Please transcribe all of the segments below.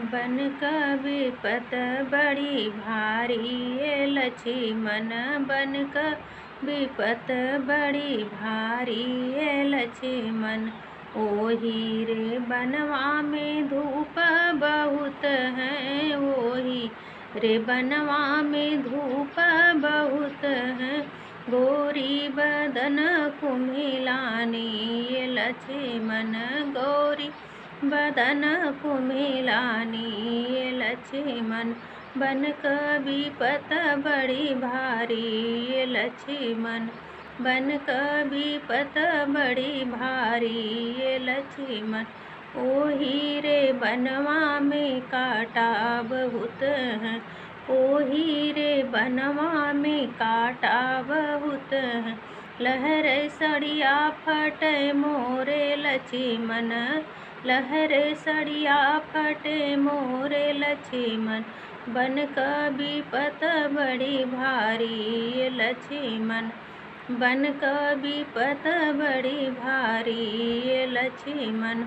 बन क विपत बड़ी भारी ये लक्ष्मण। बन क विपत बड़ी भारी ये लक्ष्मण। ओही रे बनवा में धूप बहुत है, ओही रे बनवा में धूप बहुत है। गोरी बदन कुमिलानी ये लक्ष्मण, गोरी बदन कुमिलानी ये लक्ष्मण। बन क विपत बड़ी भारी ये लक्ष्मण। बन क विपत बड़ी भारी ये लक्ष्मण। ओही रे बनवा में काटा बहुत है, ओही रे बनवा में काटा बहुत है। लहर सड़िया फटे मोरे लक्ष्मण, लहर सड़िया फटे मोरे लक्ष्मण। बन क विपत बड़ी भारी ये लक्ष्मण। बन क विपत बड़ी भारी ये लक्ष्मण।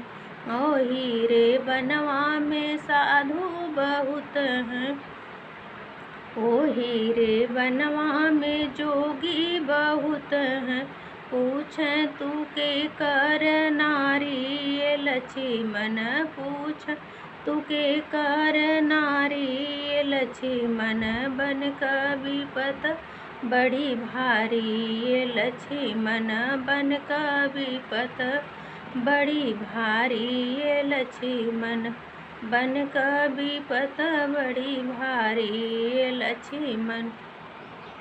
ओही रे बनवा में साधु बहुत हैं, ओही रे बनवा में जोगी बहुत हैं। पूछे तू के कर नारी ये लक्ष्मण, पूछ तू के कर नारी ये लक्ष्मण। बन क विपत बड़ी भारी ये लक्ष्मण। बन क विपत बड़ी भारी ये लक्ष्मण। बन क विपत बड़ी भारी ये लक्ष्मण।